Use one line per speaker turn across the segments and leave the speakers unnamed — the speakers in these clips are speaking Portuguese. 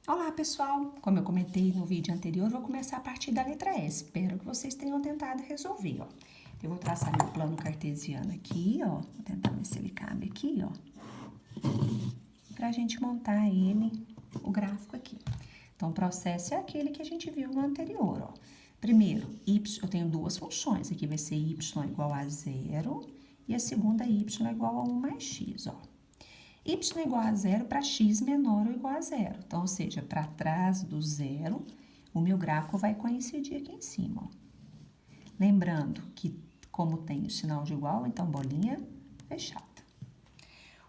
Olá, pessoal! Como eu comentei no vídeo anterior, vou começar a partir da letra S. Espero que vocês tenham tentado resolver, ó. Eu vou traçar meu plano cartesiano aqui, ó. Vou tentar ver se ele cabe aqui, ó. Pra gente montar ele, o gráfico aqui. Então, o processo é aquele que a gente viu no anterior, ó. Primeiro, y, eu tenho duas funções. Aqui vai ser y igual a 0 e a segunda y igual a 1 mais x, ó. Y igual a 0 para x menor ou igual a 0. Então, ou seja, para trás do zero, o meu gráfico vai coincidir aqui em cima, ó. Lembrando que, como tem o sinal de igual, então, bolinha fechada.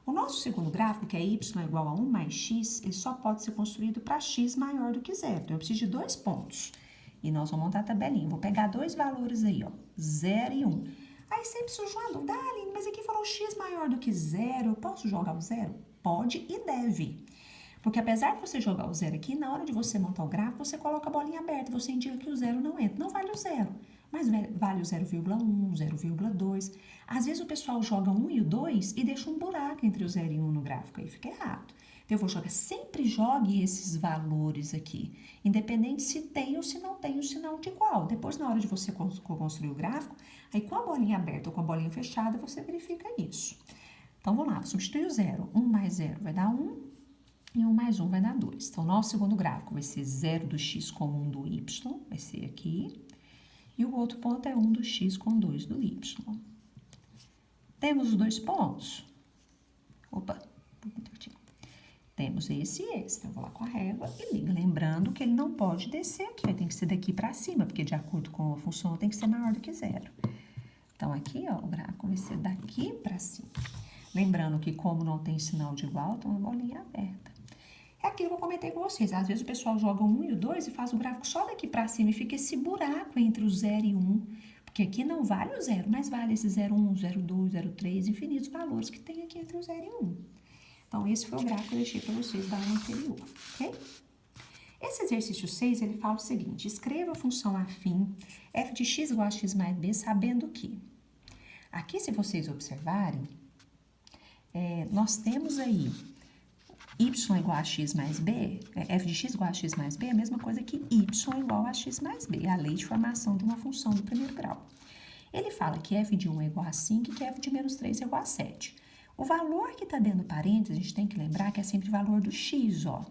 O nosso segundo gráfico, que é y igual a 1 mais x, ele só pode ser construído para x maior do que 0. Então, eu preciso de dois pontos. E nós vamos montar a tabelinha. Vou pegar dois valores aí, ó, 0 e 1. Aí sempre surgiu uma dúvida, Aline, mas aqui falou x maior do que 0, eu posso jogar o 0? Pode e deve. Porque apesar de você jogar o 0 aqui, na hora de você montar o gráfico, você coloca a bolinha aberta, você indica que o 0 não entra. Não vale o 0, mas vale o 0,1, 0,2. Às vezes o pessoal joga 1 e o 2 e deixa um buraco entre o 0 e 1 no gráfico, aí fica errado. Então, eu vou jogar, sempre jogue esses valores aqui, independente se tem ou se não tem o sinal de igual. Depois, na hora de você construir o gráfico, aí com a bolinha aberta ou com a bolinha fechada, você verifica isso. Então, vamos lá, substituir o 0. 1 mais 0 vai dar 1 e 1 mais 1 vai dar 2. Então, nosso segundo gráfico vai ser 0 do x com 1 do y, vai ser aqui. E o outro ponto é 1 do x com 2 do y. Temos os dois pontos? Opa, temos esse e esse. Então, eu vou lá com a régua e ligo. Lembrando que ele não pode descer aqui, tem que ser daqui para cima, porque de acordo com a função tem que ser maior do que 0. Então, aqui, ó, o gráfico vai ser daqui para cima. Lembrando que como não tem sinal de igual, então a bolinha aberta. É aquilo que eu comentei com vocês. Às vezes o pessoal joga o 1 e o 2 e faz o gráfico só daqui para cima e fica esse buraco entre o 0 e 1. Porque aqui não vale o 0, mas vale esse 0,1, 0,2, 0,3, infinitos valores que tem aqui entre o 0 e 1. Então, esse foi o gráfico que eu deixei para vocês da aula anterior, ok? Esse exercício 6, ele fala o seguinte: escreva a função afim f de x igual a x mais b, sabendo que... Aqui, se vocês observarem, nós temos aí y igual a x mais b, f de x igual a x mais b é a mesma coisa que y igual a x mais b, é a lei de formação de uma função do primeiro grau. Ele fala que f de 1 é igual a 5 e que f de menos 3 é igual a 7. O valor que está dentro do parênteses, a gente tem que lembrar que é sempre valor do x, ó.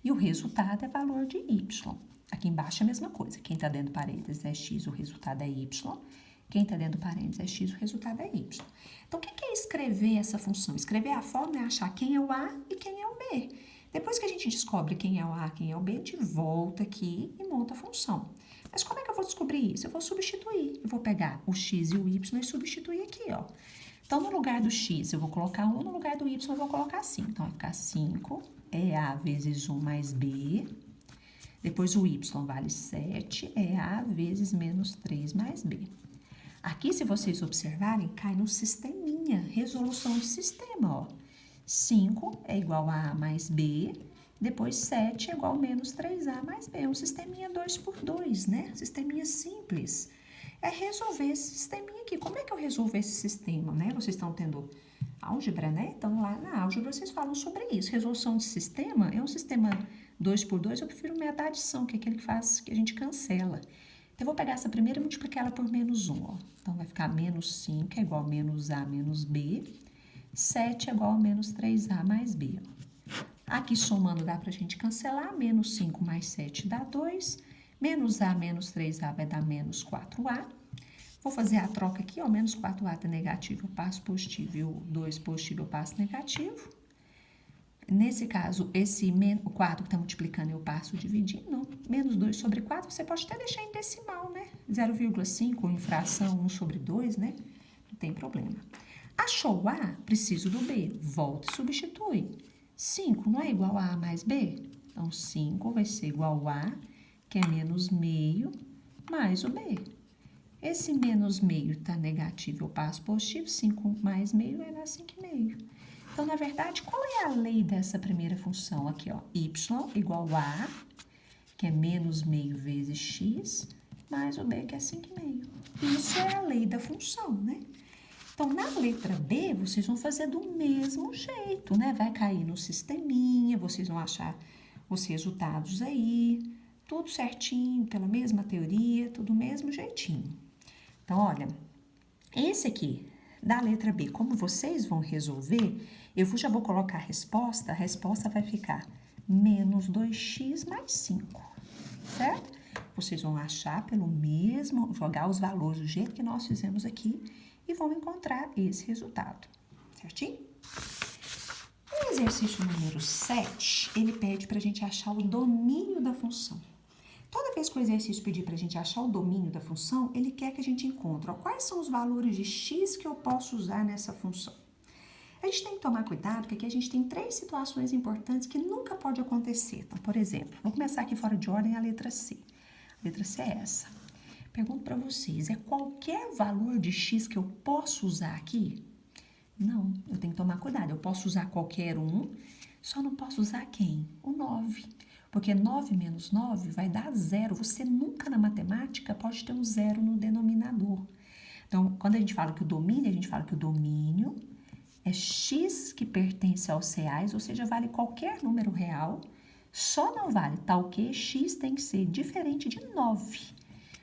E o resultado é valor de y. Aqui embaixo é a mesma coisa. Quem está dentro do parênteses é x, o resultado é y. Quem está dentro do parênteses é x, o resultado é y. Então, o que é escrever essa função? Escrever a forma é achar quem é o a e quem é o b. Depois que a gente descobre quem é o a e quem é o b, a gente volta aqui e monta a função. Mas como é que eu vou descobrir isso? Eu vou substituir. Eu vou pegar o x e o y e substituir aqui, ó. Então, no lugar do x, eu vou colocar 1, no lugar do y, eu vou colocar 5. Então, vai ficar 5 é a vezes 1 mais b. Depois, o y vale 7, é a vezes menos 3 mais b. Aqui, se vocês observarem, cai no sisteminha, resolução de sistema, ó. 5 é igual a mais b, depois 7 é igual a menos 3a mais b. É um sisteminha 2 por 2, né? Sisteminha simples. É resolver esse sisteminha aqui. Como é que eu resolvo esse sistema, né? Vocês estão tendo álgebra, né? Então, lá na álgebra, vocês falam sobre isso. Resolução de sistema é um sistema 2 por 2, eu prefiro método adição, que é aquele que faz, que a gente cancela. Então, eu vou pegar essa primeira e multiplicar ela por menos 1, ó. Então, vai ficar menos 5 é igual a menos a menos b. 7 é igual a menos 3a mais b, ó. Aqui, somando, dá pra gente cancelar. Menos 5 mais 7 dá 2. Menos a menos 3a vai dar menos 4a. Vou fazer a troca aqui, ó. Menos 4a tá negativo, eu passo positivo. E o 2 positivo, eu passo negativo. Nesse caso, o 4 que está multiplicando, eu passo dividindo. Menos 2 sobre 4, você pode até deixar em decimal, né? 0,5 ou em fração 1 sobre 2, né? Não tem problema. Achou o A? Preciso do B. Volta e substitui. 5 não é igual a A mais B? Então, 5 vai ser igual a A, que é menos meio, mais o B. Esse menos meio está negativo, eu passo positivo. 5 mais meio vai dar 5,5. Então, na verdade, qual é a lei dessa primeira função aqui, ó? Y igual a, que é menos meio vezes x, mais o b, que é 5,5. Isso é a lei da função, né? Então, na letra B, vocês vão fazer do mesmo jeito, né? Vai cair no sisteminha, vocês vão achar os resultados aí, tudo certinho, pela mesma teoria, tudo do mesmo jeitinho. Então, olha, esse aqui, da letra B, como vocês vão resolver, já vou colocar a resposta vai ficar menos 2x mais 5, certo? Vocês vão achar pelo mesmo, jogar os valores do jeito que nós fizemos aqui e vão encontrar esse resultado, certinho? O exercício número 7, ele pede para a gente achar o domínio da função. Toda vez que o exercício pedir para a gente achar o domínio da função, ele quer que a gente encontre quais são os valores de x que eu posso usar nessa função. A gente tem que tomar cuidado, porque aqui a gente tem 3 situações importantes que nunca pode acontecer. Então, por exemplo, vou começar aqui fora de ordem a letra C. A letra C é essa. Pergunto para vocês, é qualquer valor de x que eu posso usar aqui? Não, eu tenho que tomar cuidado. Eu posso usar qualquer um, só não posso usar quem? O 9. Porque 9 menos 9 vai dar 0. Você nunca na matemática pode ter um 0 no denominador. Então, quando a gente fala que o domínio, a gente fala que o domínio é x que pertence aos reais, ou seja, vale qualquer número real, só não vale tal que x tem que ser diferente de 9.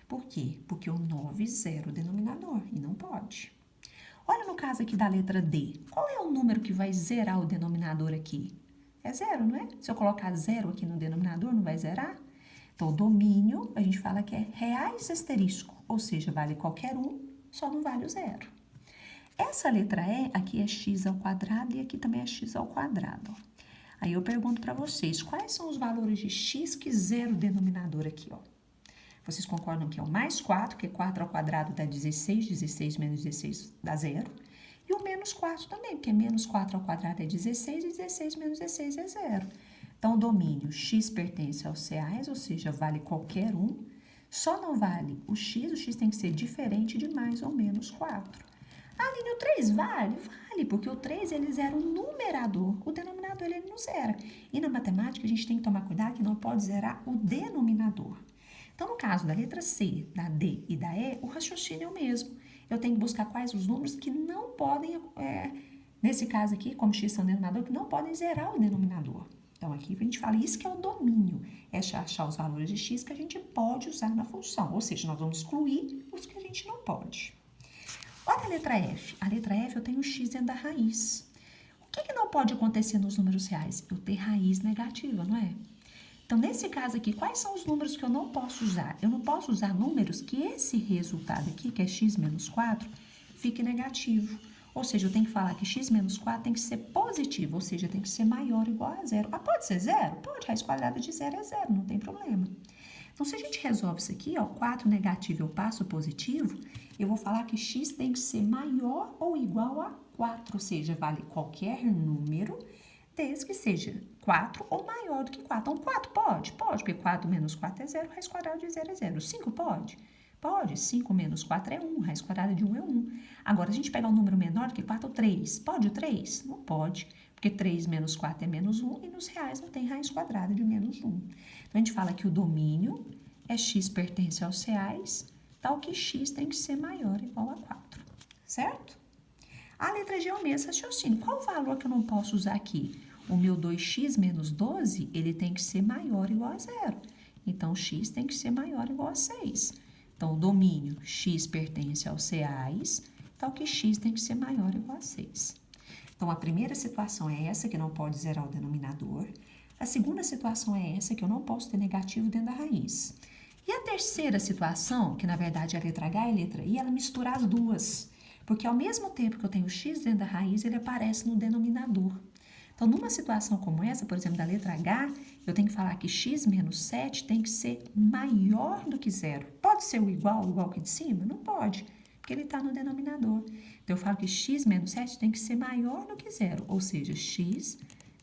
Por quê? Porque o 9 zera o denominador e não pode. Olha no caso aqui da letra D. Qual é o número que vai zerar o denominador aqui? É 0, não é? Se eu colocar 0 aqui no denominador, não vai zerar? Então, o domínio, a gente fala que é reais asterisco, ou seja, vale qualquer um, só não vale o 0. Essa letra E, aqui é x ao quadrado e aqui também é x ao quadrado. Aí eu pergunto para vocês, quais são os valores de x que zera o denominador aqui, ó? Vocês concordam que é o mais 4, porque 4 ao quadrado dá 16, 16 menos 16 dá 0. E o menos 4 também, porque menos 4 ao quadrado é 16 e 16 menos 16 é 0. Então, o domínio x pertence aos reais, ou seja, vale qualquer um. Só não vale o x tem que ser diferente de mais ou menos 4. Ah, Aline, o 3 vale? Vale, porque o 3 ele zera o numerador, o denominador ele não zera. E na matemática a gente tem que tomar cuidado que não pode zerar o denominador. Então, no caso da letra C, da D e da E, o raciocínio é o mesmo. Eu tenho que buscar quais os números que não podem, nesse caso aqui, como x são denominador, que não podem zerar o denominador. Então, aqui a gente fala, isso que é o domínio, é achar os valores de x que a gente pode usar na função, ou seja, nós vamos excluir os que a gente não pode. Olha a letra F. A letra F eu tenho x dentro da raiz. O que não pode acontecer nos números reais? Eu ter raiz negativa, não é? Então, nesse caso aqui, quais são os números que eu não posso usar? Eu não posso usar números que esse resultado aqui, que é x menos 4, fique negativo. Ou seja, eu tenho que falar que x menos 4 tem que ser positivo, ou seja, tem que ser maior ou igual a 0. Ah, pode ser 0? Pode, raiz quadrada de 0 é 0, não tem problema. Então, se a gente resolve isso aqui, ó, 4 negativo eu passo positivo, eu vou falar que x tem que ser maior ou igual a 4, ou seja, vale qualquer número, desde que seja 4 ou maior do que 4. Então, 4 pode? Pode, porque 4 menos 4 é 0, raiz quadrada de 0 é 0. 5 pode? Pode. 5 menos 4 é 1, raiz quadrada de 1 é 1. Agora, a gente pegar um número menor do que 4, 3. Pode o 3? Não pode, porque 3 menos 4 é menos 1 e nos reais não tem raiz quadrada de menos 1. Então, a gente fala que o domínio é x pertence aos reais, tal que x tem que ser maior ou igual a 4, certo? A letra G é o mesmo raciocínio. Qual o valor que eu não posso usar aqui? O meu 2x menos 12, ele tem que ser maior ou igual a 0. Então, x tem que ser maior ou igual a 6. Então, o domínio x pertence aos reais, tal que x tem que ser maior ou igual a 6. Então, a primeira situação é essa, que não pode zerar o denominador. A segunda situação é essa, que eu não posso ter negativo dentro da raiz. E a terceira situação, que na verdade é a letra H e a letra I, ela mistura as duas. Porque ao mesmo tempo que eu tenho x dentro da raiz, ele aparece no denominador. Então, numa situação como essa, por exemplo, da letra H, eu tenho que falar que x menos 7 tem que ser maior do que 0. Pode ser o igual que de cima? Não pode, porque ele está no denominador. Então, eu falo que x menos 7 tem que ser maior do que 0, ou seja, x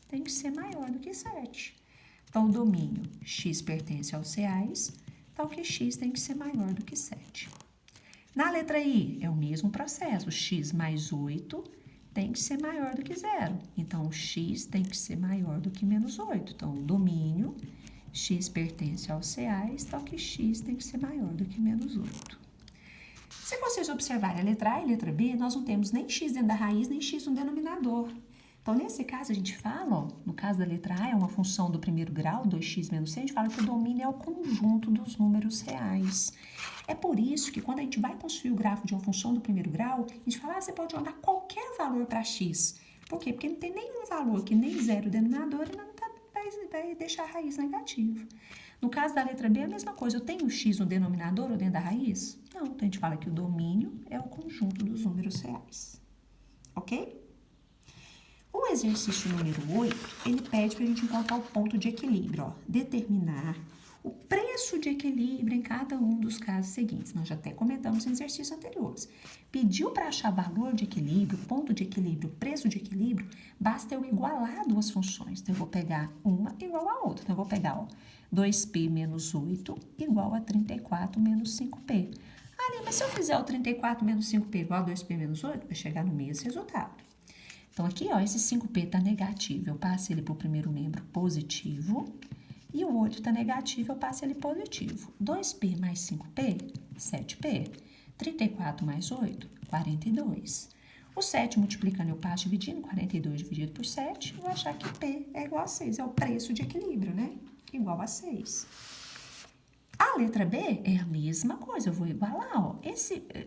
tem que ser maior do que 7. Então, o domínio x pertence aos reais, tal que x tem que ser maior do que 7. Na letra I, é o mesmo processo. X mais 8 tem que ser maior do que 0. Então, x tem que ser maior do que menos 8. Então, o domínio x pertence aos reais, tal que x tem que ser maior do que menos 8. Se vocês observarem a letra A e a letra B, nós não temos nem x dentro da raiz, nem x no denominador. Então, nesse caso, a gente fala, ó, no caso da letra A, é uma função do primeiro grau, 2x menos c, a gente fala que o domínio é o conjunto dos números reais. É por isso que quando a gente vai construir o gráfico de uma função do primeiro grau, a gente fala, você pode jogar qualquer valor para x. Por quê? Porque não tem nenhum valor aqui, nem zero denominador, e não vai deixar a raiz negativa. No caso da letra B, é a mesma coisa. Eu tenho x no denominador ou dentro da raiz? Não, então a gente fala que o domínio é o conjunto dos números reais. Ok? O exercício número 8, ele pede para a gente encontrar o ponto de equilíbrio, ó, determinar o preço de equilíbrio em cada um dos casos seguintes. Nós já até comentamos em exercícios anteriores. Pediu para achar valor de equilíbrio, ponto de equilíbrio, preço de equilíbrio, basta eu igualar duas funções. Então, eu vou pegar uma igual a outra. Então, eu vou pegar, ó, 2p menos 8 igual a 34 menos 5p. Ali, mas se eu fizer o 34 menos 5p igual a 2p menos 8, vai chegar no mesmo resultado. Então, aqui, ó, esse 5p está negativo, eu passo ele para o primeiro membro positivo. E o 8 está negativo, eu passo ele positivo. 2p mais 5p, 7p. 34 mais 8, 42. O 7 multiplicando, eu passo dividindo, 42 dividido por 7, eu vou achar que p é igual a 6. É o preço de equilíbrio, né? Igual a 6. A letra B é a mesma coisa, eu vou igualar, ó.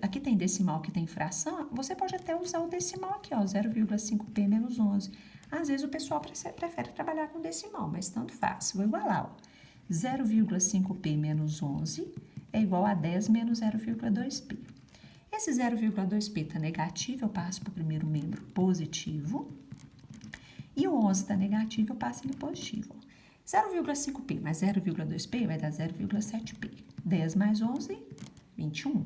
Aqui tem decimal, aqui tem fração, você pode até usar o decimal aqui, ó, 0,5p menos 11. Às vezes o pessoal prefere trabalhar com decimal, mas tanto faz. Vou igualar, ó. 0,5p menos 11 é igual a 10 menos 0,2p. Esse 0,2p está negativo, eu passo para o primeiro membro positivo. E o 11 está negativo, eu passo ele positivo. 0,5p mais 0,2p vai dar 0,7p. 10 mais 11, 21.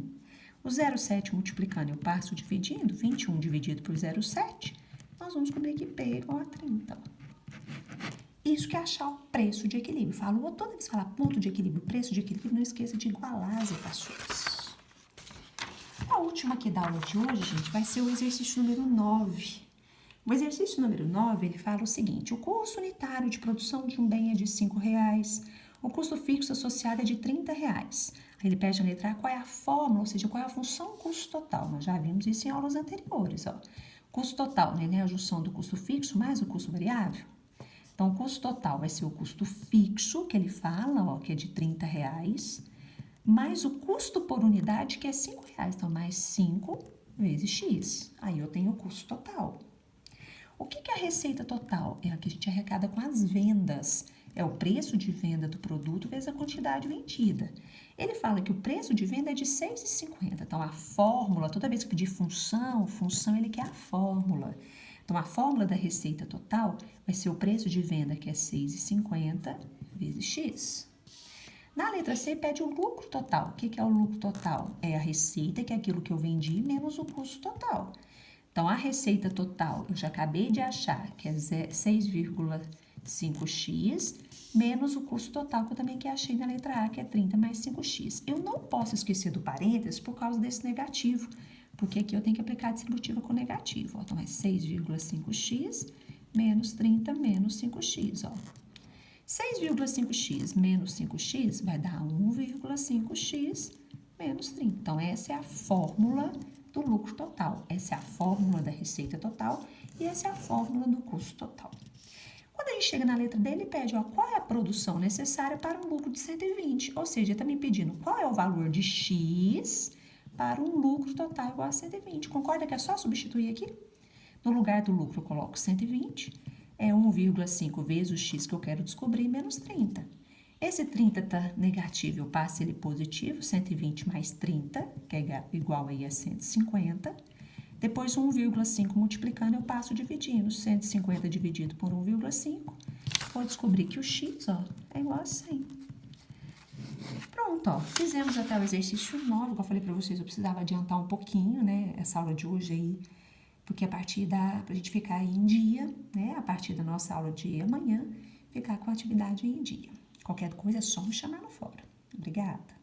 O 0,7 multiplicando, eu passo dividindo. 21 dividido por 0,7, nós vamos descobrir que p é igual a 30. Isso que é achar o preço de equilíbrio. Falou, toda vez que falar ponto de equilíbrio, preço de equilíbrio, não esqueça de igualar as equações. A última aqui da aula de hoje, gente, vai ser o exercício número 9. O exercício número 9, ele fala o seguinte: o custo unitário de produção de um bem é de R$5, o custo fixo associado é de R$30. Aí ele pede a letra A qual é a fórmula, ou seja, qual é a função custo total. Nós já vimos isso em aulas anteriores, ó. Custo total, né, é a junção do custo fixo mais o custo variável. Então, o custo total vai ser o custo fixo, que ele fala, ó, que é de R$30, mais o custo por unidade, que é R$5. Então, mais 5 vezes x. Aí eu tenho o custo total. O que é a receita total? É a que a gente arrecada com as vendas. É o preço de venda do produto vezes a quantidade vendida. Ele fala que o preço de venda é de R$6,50. Então, a fórmula, toda vez que pedir função, ele quer a fórmula. Então, a fórmula da receita total vai ser o preço de venda, que é R$6,50 vezes x. Na letra C, pede o lucro total. O que é o lucro total? É a receita, que é aquilo que eu vendi, menos o custo total. Então, a receita total, eu já acabei de achar, que é 6,5x, menos o custo total, que eu também achei na letra A, que é 30 mais 5x. Eu não posso esquecer do parênteses por causa desse negativo, porque aqui eu tenho que aplicar a distributiva com negativo. Ó. Então, é 6,5x menos 30 menos 5x, ó. 6,5x menos 5x vai dar 1,5x menos 30. Então, essa é a fórmula do lucro total. Essa é a fórmula da receita total e essa é a fórmula do custo total. Quando a gente chega na letra D, ele pede, ó, qual é a produção necessária para um lucro de 120. Ou seja, ele está me pedindo qual é o valor de x para um lucro total igual a 120. Concorda que é só substituir aqui? No lugar do lucro, eu coloco 120. É 1,5 vezes o x que eu quero descobrir, menos 30. Esse 30 está negativo, eu passo ele positivo, 120 mais 30, que é igual aí a 150. Depois, 1,5 multiplicando, eu passo dividindo. 150 dividido por 1,5. Vou descobrir que o x, ó, é igual a 100. Pronto, ó. Fizemos até o exercício 9. Como eu falei para vocês, eu precisava adiantar um pouquinho, né, essa aula de hoje aí, porque pra gente ficar aí em dia, né, a partir da nossa aula de amanhã, ficar com a atividade em dia. Qualquer coisa é só me chamar no fórum. Obrigada.